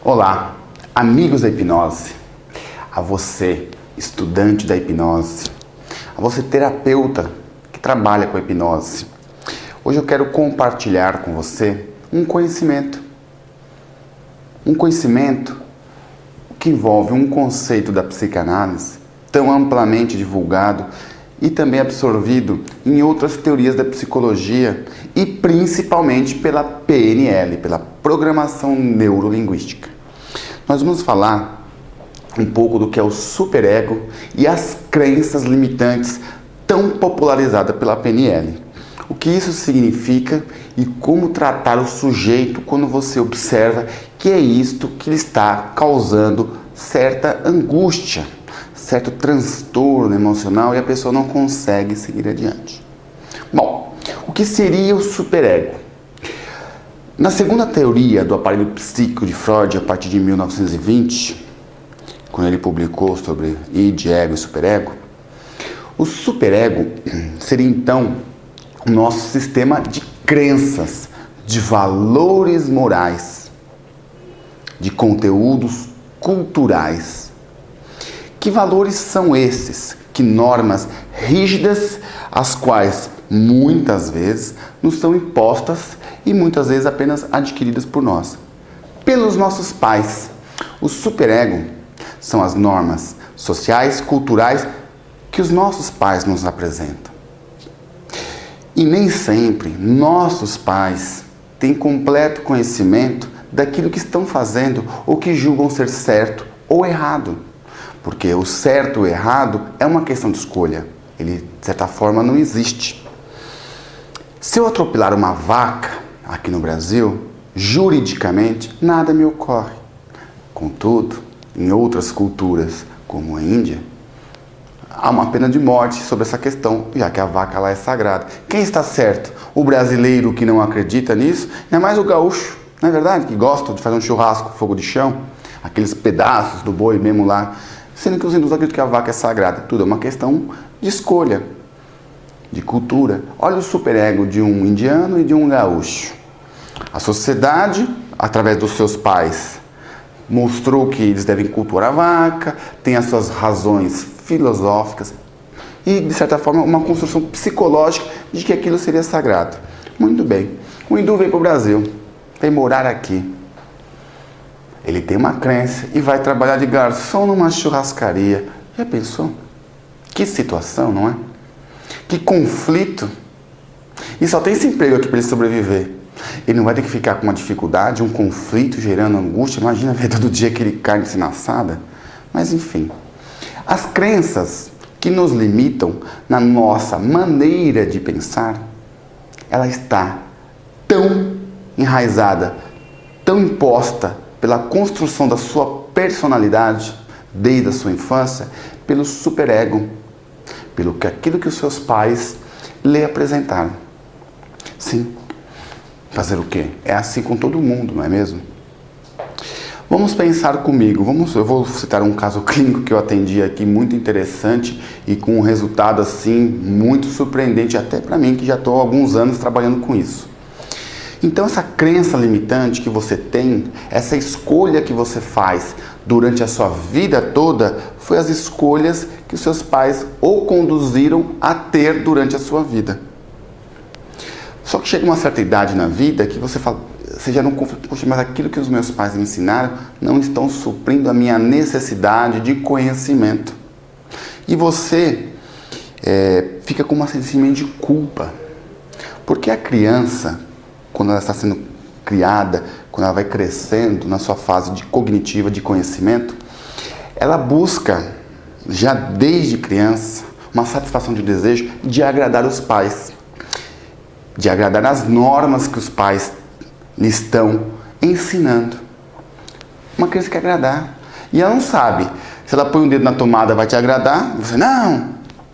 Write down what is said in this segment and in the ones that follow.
Olá, amigos da hipnose, a você, estudante da hipnose, a você, terapeuta que trabalha com a hipnose. Hoje eu quero compartilhar com você um conhecimento que envolve um conceito da psicanálise tão amplamente divulgado e também absorvido em outras teorias da psicologia e principalmente pela PNL, pela Programação Neurolinguística. Nós vamos falar um pouco do que é o superego e as crenças limitantes tão popularizadas pela PNL. O que isso significa e como tratar o sujeito quando você observa que é isto que lhe está causando certa angústia, certo transtorno emocional e a pessoa não consegue seguir adiante. Bom, o que seria o superego? Na segunda teoria do aparelho psíquico de Freud, a partir de 1920, quando ele publicou sobre id, ego e superego, o superego seria então o nosso sistema de crenças, de valores morais, de conteúdos culturais. Que valores são esses? Que normas rígidas, as quais muitas vezes nos são impostas e muitas vezes apenas adquiridas por nós, pelos nossos pais. O superego são as normas sociais, culturais que os nossos pais nos apresentam. E nem sempre nossos pais têm completo conhecimento daquilo que estão fazendo ou que julgam ser certo ou errado. Porque o certo ou errado é uma questão de escolha. Ele, de certa forma, não existe. Se eu atropelar uma vaca aqui no Brasil, juridicamente, nada me ocorre. Contudo, em outras culturas, como a Índia, há uma pena de morte sobre essa questão, já que a vaca lá é sagrada. Quem está certo? O brasileiro que não acredita nisso, não é mais o gaúcho, não é verdade? Que gosta de fazer um churrasco, fogo de chão, aqueles pedaços do boi mesmo lá, sendo que os hindus acreditam que a vaca é sagrada. Tudo é uma questão de escolha, de cultura. Olha o superego de um indiano e de um gaúcho. A sociedade, através dos seus pais, mostrou que eles devem cultuar a vaca, tem as suas razões filosóficas e, de certa forma, uma construção psicológica de que aquilo seria sagrado. Muito bem. O hindu vem para o Brasil, vem morar aqui. Ele tem uma crença e vai trabalhar de garçom numa churrascaria. Já pensou? Que situação, não é? Que conflito. E só tem esse emprego aqui para ele sobreviver. Ele não vai ter que ficar com uma dificuldade, um conflito gerando angústia. Imagina ver todo dia aquele carne sendo assada. Mas enfim. As crenças que nos limitam na nossa maneira de pensar, ela está tão enraizada, tão imposta pela construção da sua personalidade desde a sua infância, pelo superego, pelo que aquilo que os seus pais lhe apresentaram. Sim. Fazer o quê? É assim com todo mundo, não é mesmo? Vamos pensar comigo. Eu vou citar um caso clínico que eu atendi aqui, muito interessante e com um resultado assim muito surpreendente até para mim, que já estou há alguns anos trabalhando com isso. Então essa crença limitante que você tem, essa escolha que você faz durante a sua vida toda, foi as escolhas que os seus pais o conduziram a ter durante a sua vida. Só que chega uma certa idade na vida que você fala, você já não confia, poxa, mas aquilo que os meus pais me ensinaram não estão suprindo a minha necessidade de conhecimento. E você fica com um sentimento de culpa. Porque a criança, quando ela está sendo criada, quando ela vai crescendo na sua fase cognitiva de conhecimento, ela busca, já desde criança, uma satisfação de desejo de agradar os pais, de agradar as normas que os pais lhe estão ensinando. Uma criança quer agradar. E ela não sabe. Se ela põe um dedo na tomada, vai te agradar? Você, não.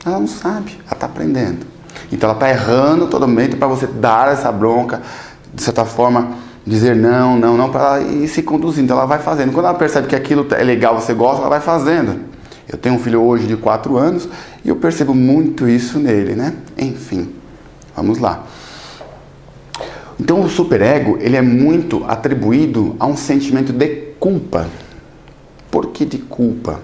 Ela não sabe. Ela está aprendendo. Então ela está errando totalmente para você dar essa bronca, de certa forma, dizer não, para ela ir se conduzindo. Então ela vai fazendo. Quando ela percebe que aquilo é legal, você gosta, ela vai fazendo. Eu tenho um filho hoje de 4 anos e eu percebo muito isso nele, né? Enfim, vamos lá. Então o superego, ele é muito atribuído a um sentimento de culpa. Por que de culpa?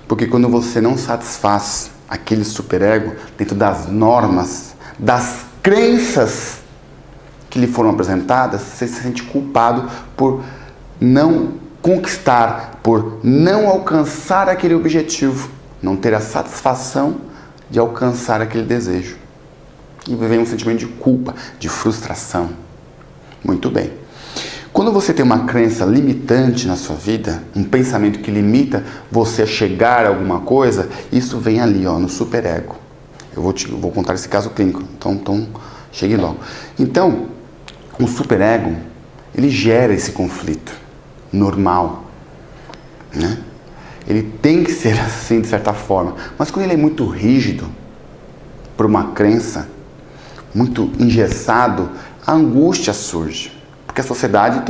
Porque quando você não satisfaz aquele superego dentro das normas, das crenças que lhe foram apresentadas, você se sente culpado por não conquistar, por não alcançar aquele objetivo, não ter a satisfação de alcançar aquele desejo. E vem um sentimento de culpa, de frustração. Muito bem. Quando você tem uma crença limitante na sua vida, um pensamento que limita você a chegar a alguma coisa, isso vem ali, ó, no superego. Eu vou contar esse caso clínico, então chegue logo. Então, o superego, ele gera esse conflito normal, né? Ele tem que ser assim de certa forma, mas quando ele é muito rígido por uma crença, muito engessado, a angústia surge, porque a sociedade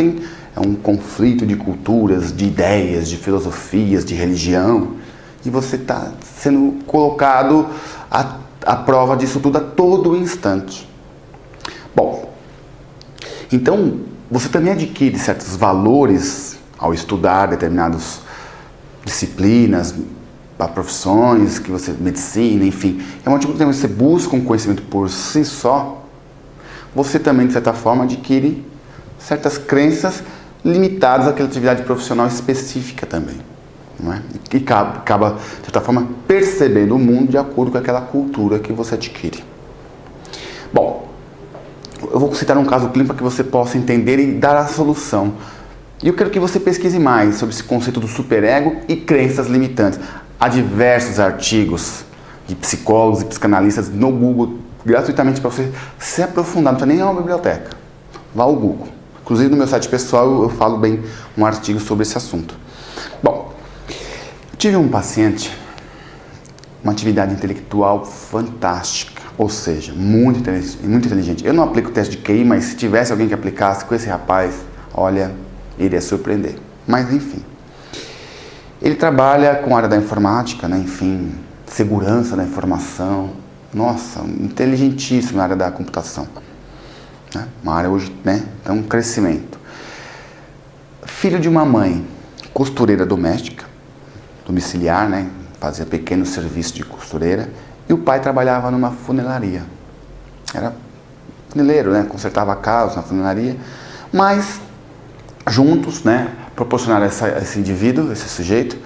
é um conflito de culturas, de ideias, de filosofias, de religião, e você está sendo colocado à prova disso tudo a todo instante. Bom, então você também adquire certos valores ao estudar determinadas disciplinas, profissões, que você, medicina, enfim. É um tipo de você busca um conhecimento por si só, você também, de certa forma, adquire certas crenças limitadas àquela atividade profissional específica também. Não é? E acaba, de certa forma, percebendo o mundo de acordo com aquela cultura que você adquire. Bom, eu vou citar um caso clínico para que você possa entender e dar a solução. E eu quero que você pesquise mais sobre esse conceito do superego e crenças limitantes. Há diversos artigos de psicólogos e psicanalistas no Google, gratuitamente, para você se aprofundar. Não precisa nem ir a uma biblioteca. Vá ao Google. Inclusive no meu site pessoal eu falo bem um artigo sobre esse assunto. Bom, eu tive um paciente, uma atividade intelectual fantástica, ou seja, muito inteligente. Eu não aplico o teste de QI, mas se tivesse alguém que aplicasse com esse rapaz, olha, iria surpreender. Mas enfim. Ele trabalha com a área da informática, né? Enfim, segurança da informação. Nossa, inteligentíssimo na área da computação. Né? Uma área hoje, né? Então, um crescimento. Filho de uma mãe costureira doméstica, domiciliar, né? Fazia pequenos serviços de costureira. E o pai trabalhava numa funilaria. Era funileiro, né? Consertava carros na funilaria. Mas, juntos, né? Proporcionaram a esse indivíduo, esse sujeito,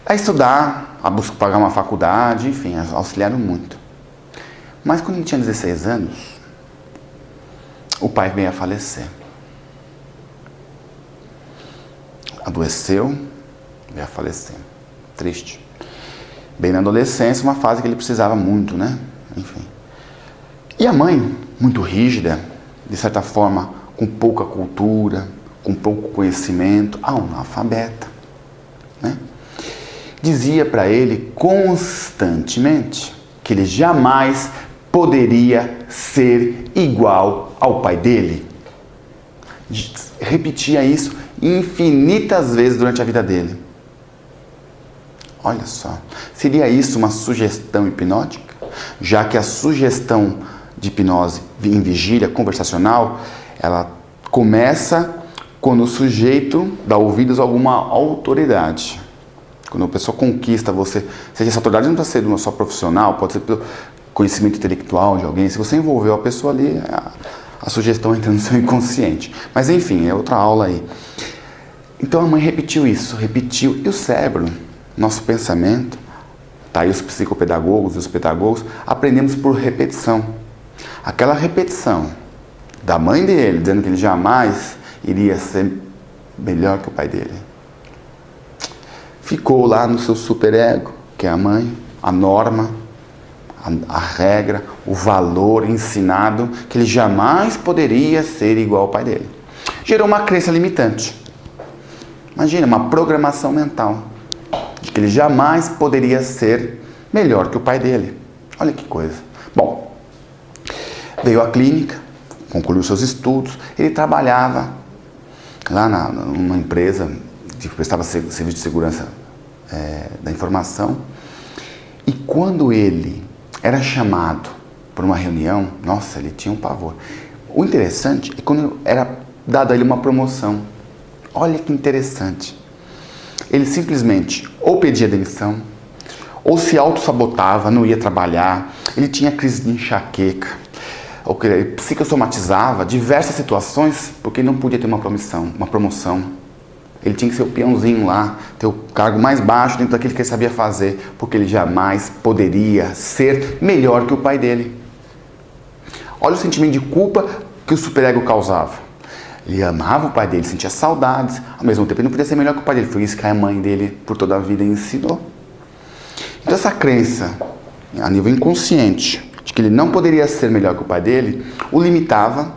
a estudar, a pagar uma faculdade, enfim, auxiliaram muito. Mas quando ele tinha 16 anos, o pai veio a falecer. Adoeceu, veio a falecer. Triste. Bem na adolescência, uma fase que ele precisava muito, né? Enfim. E a mãe, muito rígida, de certa forma, com pouca cultura, com pouco conhecimento, analfabeta, né? Dizia para ele constantemente que ele jamais poderia ser igual ao pai dele. Repetia isso infinitas vezes durante a vida dele. Olha só, seria isso uma sugestão hipnótica? Já que a sugestão de hipnose em vigília conversacional, ela começa quando o sujeito dá ouvidos a alguma autoridade. Quando a pessoa conquista você, seja essa autoridade não precisa ser uma só profissional, pode ser pelo conhecimento intelectual de alguém. Se você envolveu a pessoa ali, a sugestão entra no seu inconsciente. Mas enfim, é outra aula aí. Então a mãe repetiu isso, repetiu. E o cérebro, nosso pensamento, tá aí os psicopedagogos e os pedagogos, aprendemos por repetição. Aquela repetição da mãe dele, dizendo que ele jamais iria ser melhor que o pai dele, ficou lá no seu superego, que é a mãe, a norma, a regra, o valor ensinado, que ele jamais poderia ser igual ao pai dele. Gerou uma crença limitante. Imagina, uma programação mental, de que ele jamais poderia ser melhor que o pai dele. Olha que coisa. Bom, veio à clínica, concluiu seus estudos, ele trabalhava lá numa empresa que prestava serviço de segurança da informação, e quando ele era chamado para uma reunião, nossa, ele tinha um pavor. O interessante é quando era dado a ele uma promoção. Olha que interessante. Ele simplesmente ou pedia demissão, ou se auto-sabotava, não ia trabalhar, ele tinha crise de enxaqueca, ou que ele psicossomatizava diversas situações porque ele não podia ter uma promoção. Ele tinha que ser o peãozinho lá, ter o cargo mais baixo dentro daquilo que ele sabia fazer, porque ele jamais poderia ser melhor que o pai dele. Olha o sentimento de culpa que o superego causava. Ele amava o pai dele, sentia saudades, ao mesmo tempo ele não podia ser melhor que o pai dele. Foi isso que a mãe dele por toda a vida ensinou. Então essa crença, a nível inconsciente, de que ele não poderia ser melhor que o pai dele, o limitava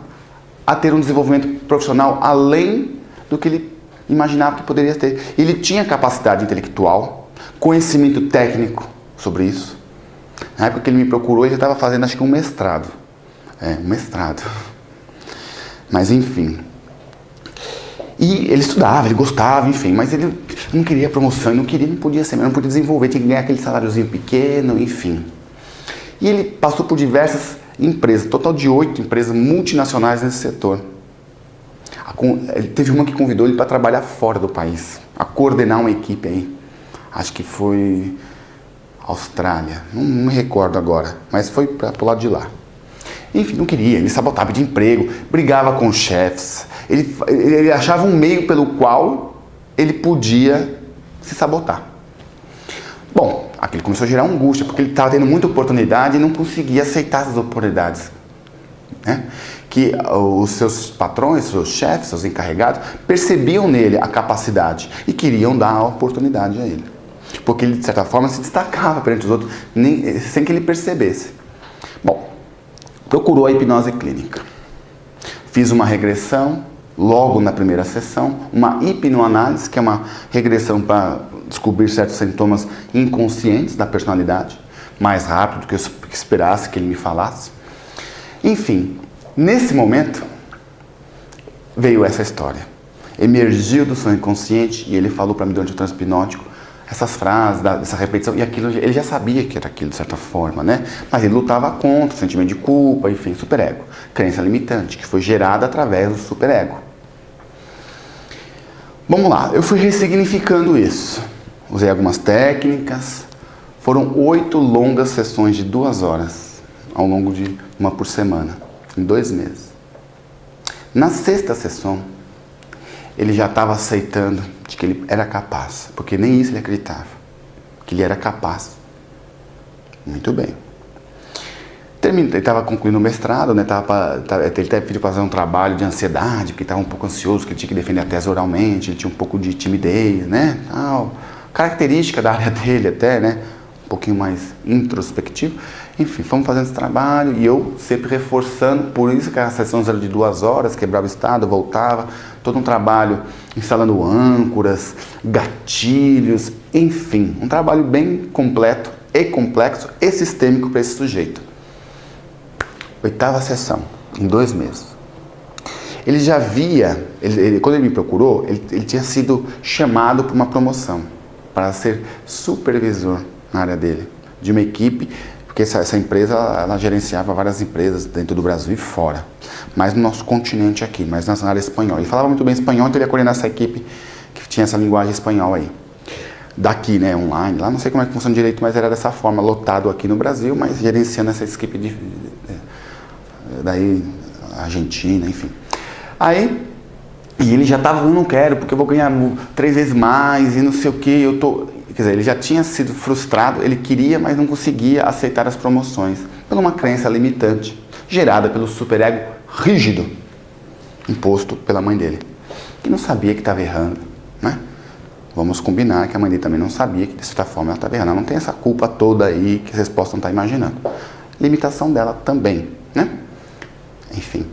a ter um desenvolvimento profissional além do que ele imaginava que poderia ter. Ele tinha capacidade intelectual, conhecimento técnico sobre isso. Na época que ele me procurou, ele já estava fazendo, acho que um mestrado. Um mestrado. Mas enfim. E ele estudava, ele gostava, enfim, mas ele não queria promoção, não podia ser, não podia desenvolver, tinha que ganhar aquele saláriozinho pequeno, enfim. E ele passou por diversas empresas, total de 8 empresas multinacionais nesse setor. Ele teve uma que convidou ele para trabalhar fora do país, a coordenar uma equipe aí. Acho que foi Austrália, não me recordo agora, mas foi para o lado de lá. Enfim, não queria, ele sabotava de emprego, brigava com os chefes, ele achava um meio pelo qual ele podia se sabotar. Bom, aquilo começou a gerar angústia, porque ele estava tendo muita oportunidade e não conseguia aceitar essas oportunidades. Né? Que os seus patrões, seus chefes, seus encarregados, percebiam nele a capacidade e queriam dar a oportunidade a ele. Porque ele, de certa forma, se destacava perante os outros, sem que ele percebesse. Bom, procurou a hipnose clínica. Fiz uma regressão, logo na primeira sessão, uma hipnoanálise, que é uma regressão para descobrir certos sintomas inconscientes da personalidade, mais rápido do que eu esperasse que ele me falasse. Enfim, nesse momento, veio essa história. Emergiu do seu inconsciente e ele falou para mim durante o transe hipnótico essas frases, essa repetição, e aquilo, ele já sabia que era aquilo de certa forma, né? Mas ele lutava contra o sentimento de culpa, enfim, superego. Crença limitante, que foi gerada através do superego. Vamos lá, eu fui ressignificando isso. Usei algumas técnicas, foram 8 longas sessões de 2 horas, ao longo de uma por semana, em 2 meses. Na 6ª sessão, ele já estava aceitando de que ele era capaz, porque nem isso ele acreditava, que ele era capaz. Muito bem. Ele estava concluindo o mestrado, né? Ele até pediu para fazer um trabalho de ansiedade, porque estava um pouco ansioso, que ele tinha que defender a tese oralmente, ele tinha um pouco de timidez, né? Característica da área dele até, né? Um pouquinho mais introspectivo. Enfim, fomos fazendo esse trabalho e eu sempre reforçando, por isso que a sessão era de 2 horas, quebrava o estado, voltava, todo um trabalho instalando âncoras, gatilhos, enfim, um trabalho bem completo e complexo e sistêmico para esse sujeito. 8ª sessão, em 2 meses. Ele já via, quando ele me procurou, ele tinha sido chamado para uma promoção, para ser supervisor na área dele, de uma equipe, porque essa empresa, ela gerenciava várias empresas dentro do Brasil e fora, mas no nosso continente aqui, mas na área espanhola. Ele falava muito bem espanhol, então ele ia coordenar essa equipe que tinha essa linguagem espanhola aí. Daqui, né, online, lá não sei como é que funciona direito, mas era dessa forma, lotado aqui no Brasil, mas gerenciando essa equipe daí, Argentina, enfim. Aí, e ele já estava, eu não quero, porque eu vou ganhar 3 vezes mais e não sei o que, quer dizer, ele já tinha sido frustrado, ele queria, mas não conseguia aceitar as promoções, por uma crença limitante, gerada pelo superego rígido, imposto pela mãe dele, que não sabia que estava errando, né? Vamos combinar que a mãe dele também não sabia que, de certa forma, ela estava errando. Ela não tem essa culpa toda aí que vocês possam estar imaginando. Limitação dela também, né? Enfim.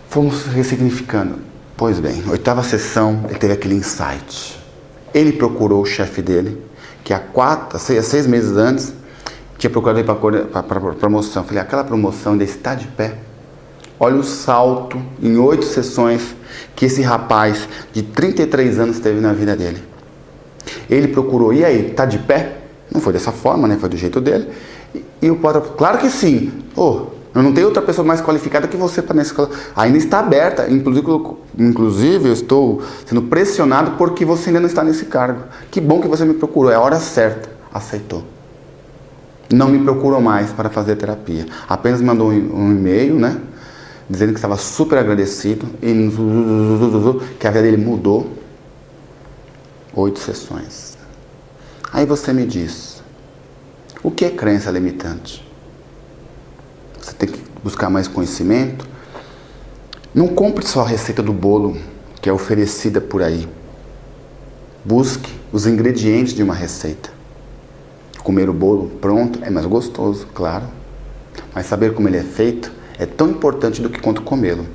Fomos ressignificando. Pois bem, 8ª sessão, ele teve aquele insight. Ele procurou o chefe dele, que há 6 meses antes, tinha procurado ele para promoção. Falei, aquela promoção ainda está de pé? Olha o salto em 8 sessões que esse rapaz de 33 anos teve na vida dele. Ele procurou, e aí, tá de pé? Não foi dessa forma, né? Foi do jeito dele. E o patrão, claro que sim. Eu não tenho outra pessoa mais qualificada que você para nessa escola. Ainda está aberta. Inclusive, eu estou sendo pressionado porque você ainda não está nesse cargo. Que bom que você me procurou. É a hora certa. Aceitou. Não me procurou mais para fazer terapia. Apenas mandou um e-mail, né? Dizendo que estava super agradecido e que a vida dele mudou. 8 sessões. Aí você me diz, o que é crença limitante? Você tem que buscar mais conhecimento. Não compre só a receita do bolo que é oferecida por aí. Busque os ingredientes de uma receita. Comer o bolo pronto é mais gostoso, claro. Mas saber como ele é feito é tão importante do que quanto comê-lo.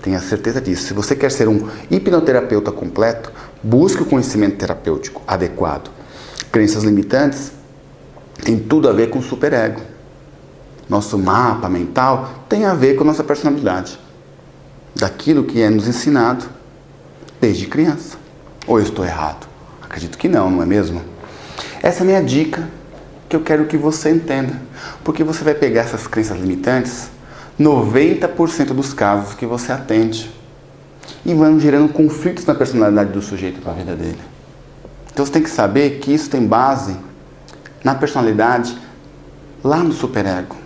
Tenha certeza disso. Se você quer ser um hipnoterapeuta completo, busque o conhecimento terapêutico adequado. Crenças limitantes tem tudo a ver com o superego. Nosso mapa mental tem a ver com a nossa personalidade. Daquilo que é nos ensinado desde criança. Ou eu estou errado? Acredito que não, não é mesmo? Essa é a minha dica que eu quero que você entenda. Porque você vai pegar essas crenças limitantes 90% dos casos que você atende e vão gerando conflitos na personalidade do sujeito para a vida dele. Então você tem que saber que isso tem base na personalidade lá no superego.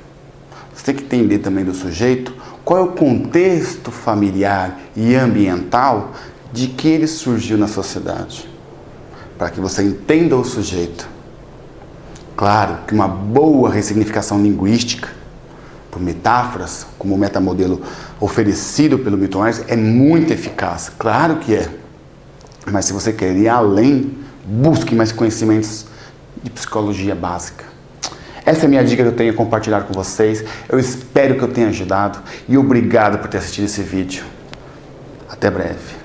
Você tem que entender também do sujeito qual é o contexto familiar e ambiental de que ele surgiu na sociedade, para que você entenda o sujeito. Claro que uma boa ressignificação linguística por metáforas, como o metamodelo oferecido pelo Milton Erickson, é muito eficaz. Claro que é. Mas se você quer ir além, busque mais conhecimentos de psicologia básica. Essa é a minha dica que eu tenho a compartilhar com vocês. Eu espero que eu tenha ajudado e obrigado por ter assistido esse vídeo. Até breve.